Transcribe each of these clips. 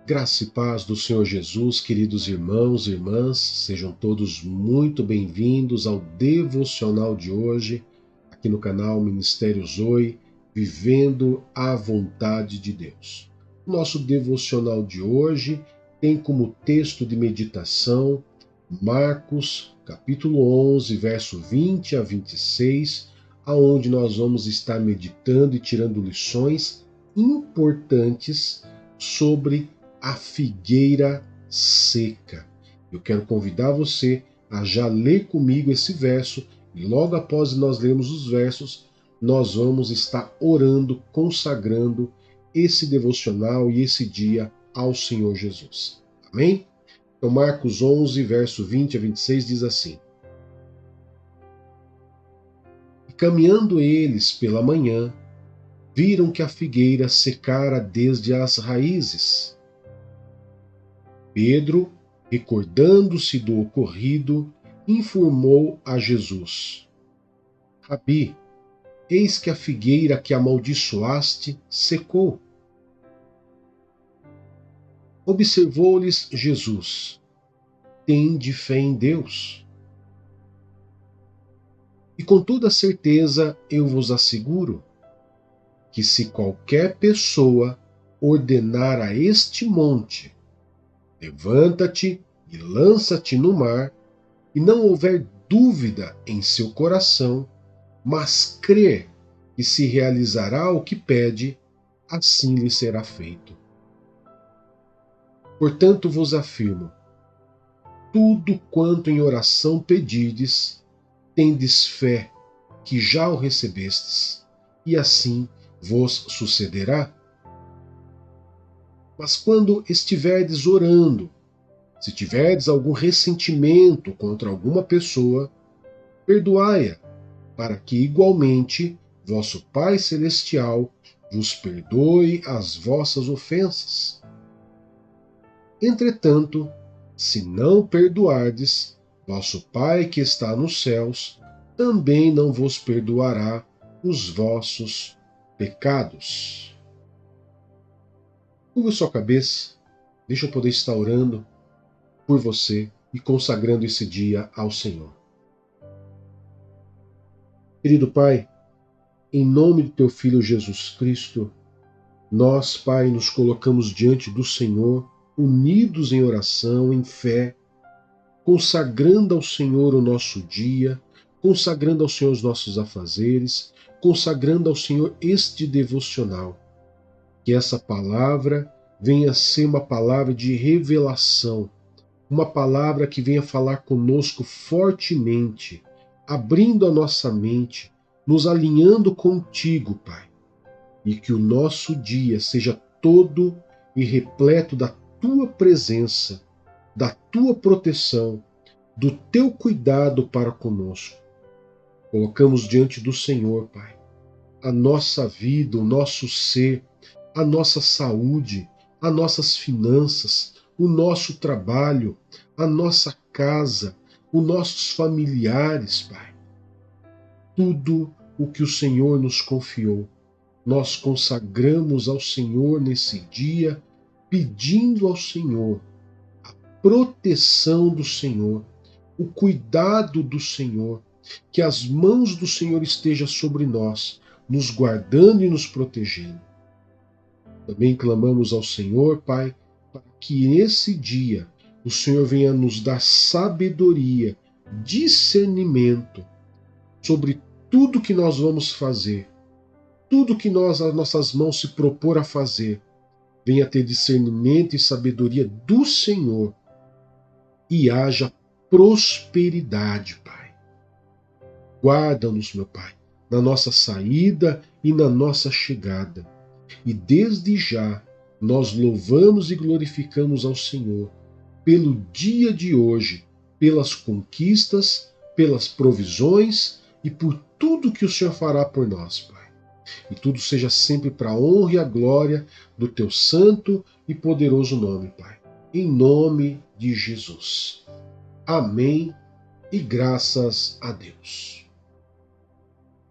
Graça e paz do Senhor Jesus, queridos irmãos e irmãs, sejam todos muito bem-vindos ao devocional de hoje, aqui no canal Ministério Zoe, Vivendo a Vontade de Deus. O nosso devocional de hoje tem como texto de meditação Marcos, capítulo 11, verso 20 a 26, aonde nós vamos estar meditando e tirando lições importantes sobre a figueira seca. Eu quero convidar você a já ler comigo esse verso e logo após nós lermos os versos, nós vamos estar orando, consagrando esse devocional e esse dia ao Senhor Jesus. Amém? Então Marcos 11, verso 20 a 26 diz assim: E caminhando eles pela manhã, viram que a figueira secara desde as raízes. Pedro, recordando-se do ocorrido, informou a Jesus: Rabi, eis que a figueira que amaldiçoaste secou. Observou-lhes Jesus: Tende fé em Deus. E com toda certeza eu vos asseguro que se qualquer pessoa ordenar a este monte: Levanta-te e lança-te no mar, e não houver dúvida em seu coração, mas crer que se realizará o que pede, assim lhe será feito. Portanto vos afirmo, tudo quanto em oração pedirdes, tendes fé que já o recebestes, e assim vos sucederá. Mas quando estiverdes orando, se tiverdes algum ressentimento contra alguma pessoa, perdoai-a, para que igualmente vosso Pai Celestial vos perdoe as vossas ofensas. Entretanto, se não perdoardes, vosso Pai que está nos céus também não vos perdoará os vossos pecados. Curva sua cabeça, deixa eu poder estar orando por você e consagrando esse dia ao Senhor. Querido Pai, em nome do Teu Filho Jesus Cristo, nós, Pai, nos colocamos diante do Senhor, unidos em oração, em fé, consagrando ao Senhor o nosso dia, consagrando ao Senhor os nossos afazeres, consagrando ao Senhor este devocional. Que essa palavra venha ser uma palavra de revelação, uma palavra que venha falar conosco fortemente, abrindo a nossa mente, nos alinhando contigo, Pai. E que o nosso dia seja todo e repleto da Tua presença, da Tua proteção, do Teu cuidado para conosco. Colocamos diante do Senhor, Pai, a nossa vida, o nosso ser, a nossa saúde, as nossas finanças, o nosso trabalho, a nossa casa, os nossos familiares, Pai. Tudo o que o Senhor nos confiou, nós consagramos ao Senhor nesse dia, pedindo ao Senhor a proteção do Senhor, o cuidado do Senhor, que as mãos do Senhor estejam sobre nós, nos guardando e nos protegendo. Também clamamos ao Senhor, Pai, para que nesse dia o Senhor venha nos dar sabedoria, discernimento sobre tudo que nós vamos fazer, tudo que as nossas mãos se propor a fazer. Venha ter discernimento e sabedoria do Senhor e haja prosperidade, Pai. Guarda-nos, meu Pai, na nossa saída e na nossa chegada. E desde já nós louvamos e glorificamos ao Senhor pelo dia de hoje, pelas conquistas, pelas provisões e por tudo que o Senhor fará por nós, Pai. E tudo seja sempre para a honra e a glória do Teu santo e poderoso nome, Pai. Em nome de Jesus. Amém e graças a Deus.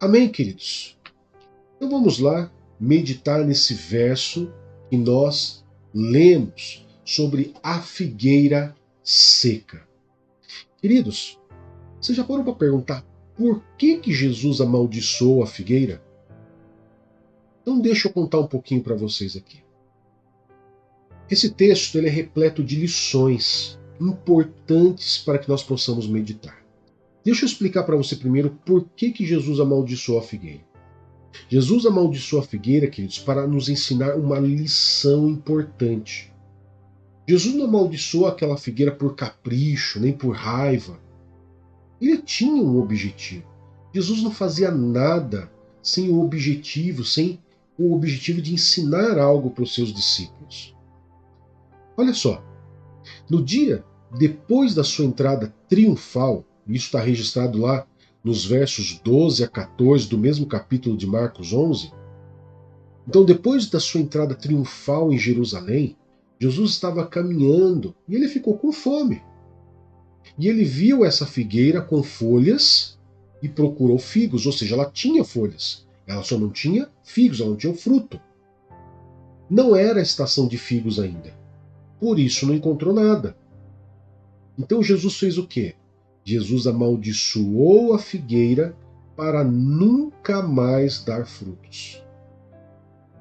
Amém, queridos? Então vamos lá meditar nesse verso que nós lemos, sobre a figueira seca. Queridos, você já parou para perguntar por que Jesus amaldiçoou a figueira? Então deixa eu contar um pouquinho para vocês aqui. Esse texto ele é repleto de lições importantes para que nós possamos meditar. Deixa eu explicar para você primeiro por que Jesus amaldiçoou a figueira. Jesus amaldiçoou a figueira, queridos, para nos ensinar uma lição importante. Jesus não amaldiçoou aquela figueira por capricho, nem por raiva. Ele tinha um objetivo. Jesus não fazia nada sem o objetivo de ensinar algo para os seus discípulos. Olha só, no dia depois da sua entrada triunfal, isso está registrado lá nos versos 12 a 14 do mesmo capítulo de Marcos 11. Então, depois da sua entrada triunfal em Jerusalém, Jesus estava caminhando e ele ficou com fome. E ele viu essa figueira com folhas e procurou figos, ou seja, ela tinha folhas, ela só não tinha figos, ela não tinha fruto. Não era a estação de figos ainda, por isso não encontrou nada. Então Jesus fez o quê? Jesus amaldiçoou a figueira para nunca mais dar frutos.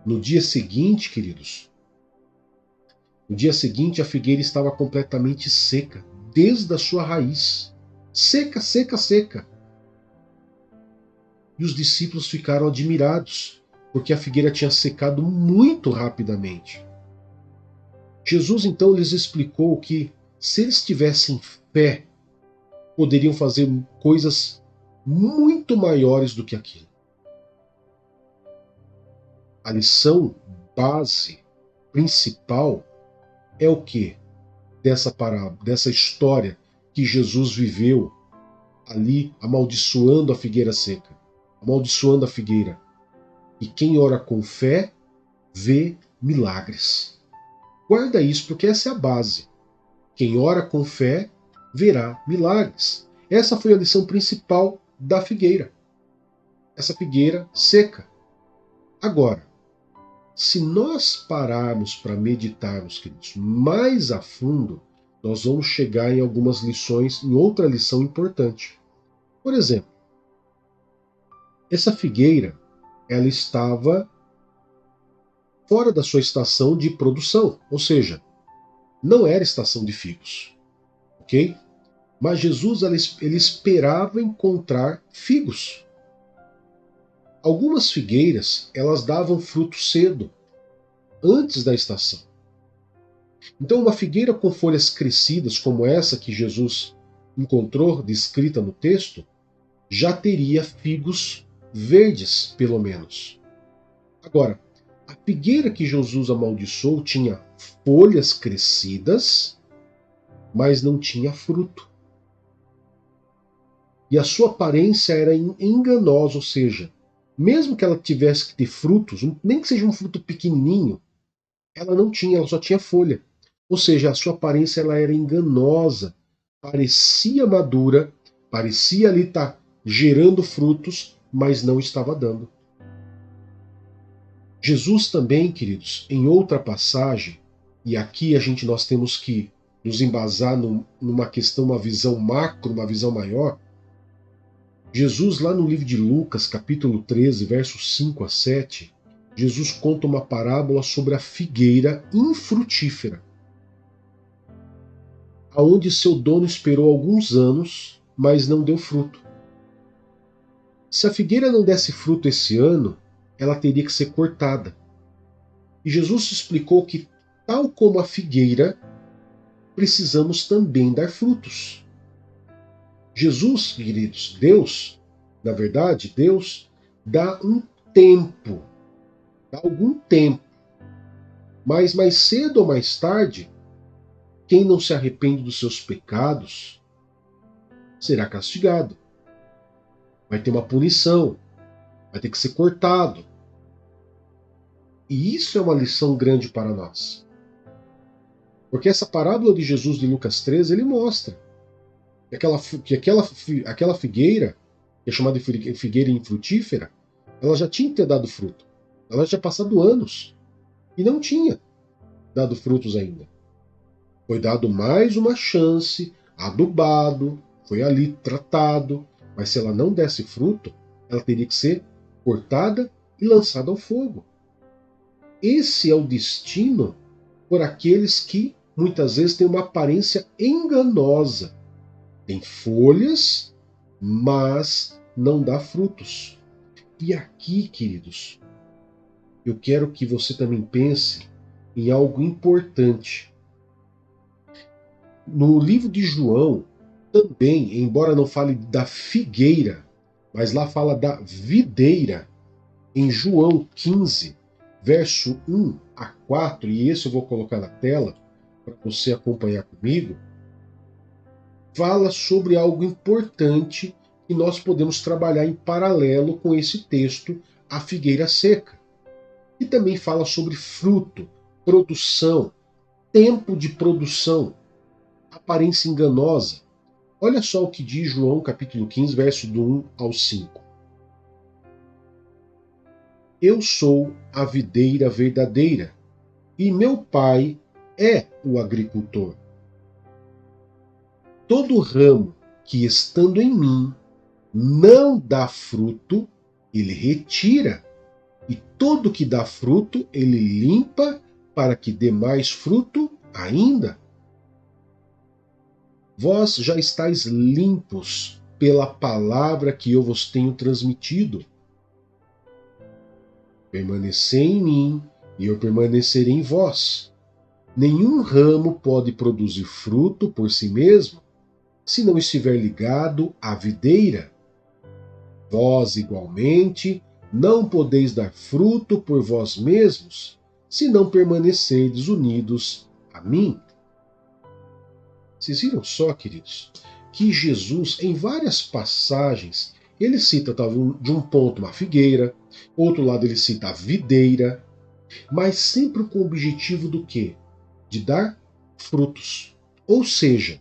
No dia seguinte, queridos, a figueira estava completamente seca, desde a sua raiz. Seca, seca, seca. E os discípulos ficaram admirados, porque a figueira tinha secado muito rapidamente. Jesus então lhes explicou que, se eles tivessem fé, poderiam fazer coisas muito maiores do que aquilo. A lição base, principal, é o que? Dessa parábola, dessa história que Jesus viveu ali, amaldiçoando a figueira seca, amaldiçoando a figueira. E quem ora com fé, vê milagres. Guarda isso, porque essa é a base. Quem ora com fé, verá milagres. Essa foi a lição principal da figueira. Essa figueira seca. Agora, se nós pararmos para meditarmos, queridos, mais a fundo, nós vamos chegar em algumas lições, em outra lição importante. Por exemplo, essa figueira, ela estava fora da sua estação de produção, ou seja, não era estação de figos, ok? Mas Jesus ele esperava encontrar figos. Algumas figueiras, elas davam fruto cedo, antes da estação. Então, uma figueira com folhas crescidas, como essa que Jesus encontrou descrita no texto, já teria figos verdes, pelo menos. Agora, a figueira que Jesus amaldiçoou tinha folhas crescidas, mas não tinha fruto. E a sua aparência era enganosa, ou seja, mesmo que ela tivesse que ter frutos, nem que seja um fruto pequenininho, ela não tinha, ela só tinha folha. Ou seja, a sua aparência ela era enganosa, parecia madura, parecia ali estar gerando frutos, mas não estava dando. Jesus também, queridos, em outra passagem, e aqui nós temos que nos embasar numa questão, uma visão macro, uma visão maior. Jesus, lá no livro de Lucas, capítulo 13, versos 5 a 7, Jesus conta uma parábola sobre a figueira infrutífera, aonde seu dono esperou alguns anos, mas não deu fruto. Se a figueira não desse fruto esse ano, ela teria que ser cortada. E Jesus explicou que, tal como a figueira, precisamos também dar frutos. Jesus, queridos, Deus, na verdade, Deus dá um tempo, dá algum tempo, mas mais cedo ou mais tarde, quem não se arrepende dos seus pecados será castigado. Vai ter uma punição, vai ter que ser cortado. E isso é uma lição grande para nós. Porque essa parábola de Jesus de Lucas 13, ele mostra que aquela figueira, que é chamada de figueira infrutífera, ela já tinha que ter dado fruto. Ela já tinha passado anos e não tinha dado frutos ainda. Foi dado mais uma chance, adubado, foi ali tratado, mas se ela não desse fruto, ela teria que ser cortada e lançada ao fogo. Esse é o destino por aqueles que muitas vezes têm uma aparência enganosa. Tem folhas, mas não dá frutos. E aqui, queridos, eu quero que você também pense em algo importante. No livro de João, também, embora não fale da figueira, mas lá fala da videira, em João 15, verso 1 a 4, e esse eu vou colocar na tela para você acompanhar comigo, fala sobre algo importante que nós podemos trabalhar em paralelo com esse texto, a figueira seca. E também fala sobre fruto, produção, tempo de produção, aparência enganosa. Olha só o que diz João capítulo 15, verso do 1 ao 5. Eu sou a videira verdadeira, e meu pai é o agricultor. Todo ramo que estando em mim não dá fruto, ele retira, e todo que dá fruto, ele limpa para que dê mais fruto ainda. Vós já estáis limpos pela palavra que eu vos tenho transmitido. Permanecei em mim, e eu permanecerei em vós. Nenhum ramo pode produzir fruto por si mesmo, se não estiver ligado à videira. Vós, igualmente, não podeis dar fruto por vós mesmos, se não permanecerdes unidos a mim. Vocês viram só, queridos, que Jesus, em várias passagens, ele cita talvez de um ponto uma figueira, outro lado ele cita a videira, mas sempre com o objetivo do quê? De dar frutos. Ou seja,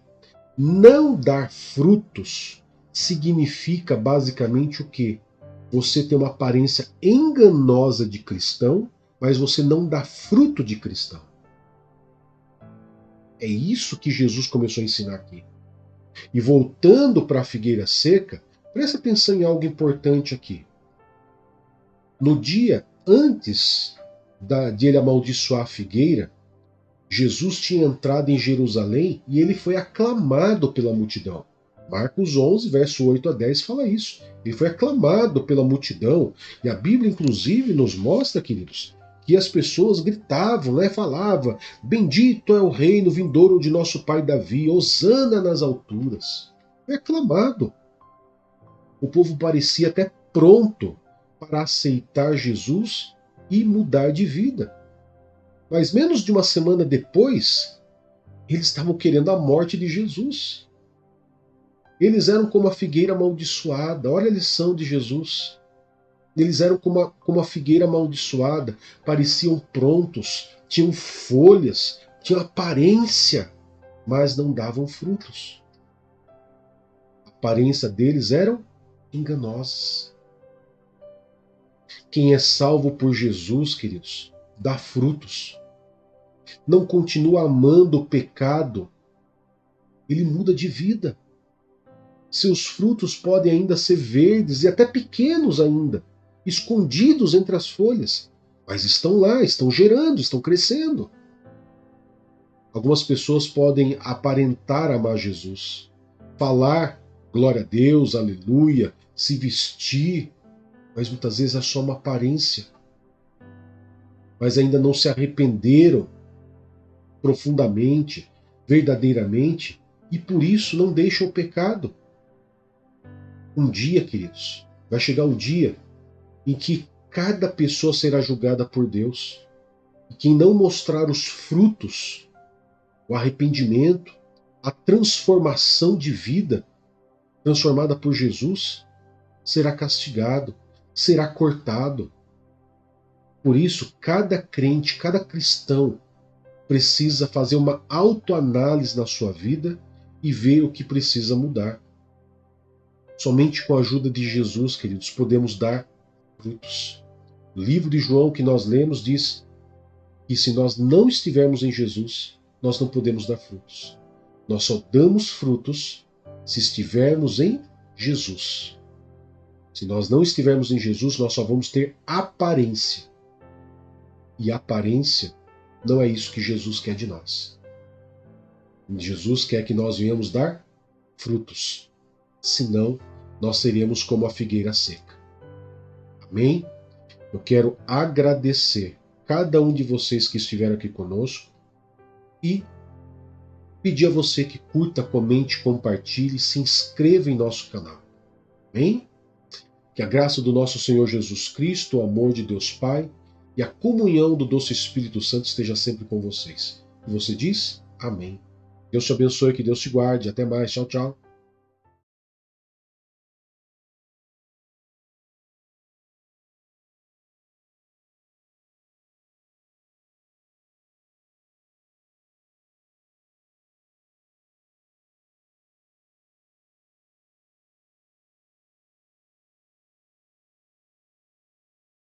não dar frutos significa basicamente o quê? Você tem uma aparência enganosa de cristão, mas você não dá fruto de cristão. É isso que Jesus começou a ensinar aqui. E voltando para a figueira seca, presta atenção em algo importante aqui. No dia antes de ele amaldiçoar a figueira, Jesus tinha entrado em Jerusalém e ele foi aclamado pela multidão. Marcos 11, verso 8 a 10 fala isso. Ele foi aclamado pela multidão. E a Bíblia, inclusive, nos mostra, queridos, que as pessoas gritavam, né, falavam: bendito é o reino vindouro de nosso pai Davi, hosana nas alturas. Foi aclamado. O povo parecia até pronto para aceitar Jesus e mudar de vida. Mas menos de uma semana depois, eles estavam querendo a morte de Jesus. Eles eram como a figueira amaldiçoada. Olha a lição de Jesus. Eles eram como a figueira amaldiçoada. Pareciam prontos, tinham folhas, tinham aparência, mas não davam frutos. A aparência deles eram enganosas. Quem é salvo por Jesus, queridos, dá frutos. Não continua amando o pecado, ele muda de vida. Seus frutos podem ainda ser verdes e até pequenos ainda, escondidos entre as folhas, mas estão lá, estão gerando, estão crescendo. Algumas pessoas podem aparentar amar Jesus, falar glória a Deus, aleluia, se vestir, mas muitas vezes é só uma aparência. Mas ainda não se arrependeram profundamente, verdadeiramente, e por isso não deixam o pecado. Um dia, queridos, vai chegar um dia em que cada pessoa será julgada por Deus. E quem não mostrar os frutos, o arrependimento, a transformação de vida transformada por Jesus, será castigado, será cortado. Por isso, cada crente, cada cristão precisa fazer uma autoanálise na sua vida e ver o que precisa mudar. Somente com a ajuda de Jesus, queridos, podemos dar frutos. O livro de João que nós lemos diz que se nós não estivermos em Jesus, nós não podemos dar frutos. Nós só damos frutos se estivermos em Jesus. Se nós não estivermos em Jesus, nós só vamos ter aparência. E aparência não é isso que Jesus quer de nós. Jesus quer que nós venhamos dar frutos. Senão, nós seríamos como a figueira seca. Amém? Eu quero agradecer cada um de vocês que estiveram aqui conosco e pedir a você que curta, comente, compartilhe, se inscreva em nosso canal. Amém? Que a graça do nosso Senhor Jesus Cristo, o amor de Deus Pai e a comunhão do doce Espírito Santo esteja sempre com vocês. E você diz? Amém. Deus te abençoe, que Deus te guarde. Até mais. Tchau, tchau.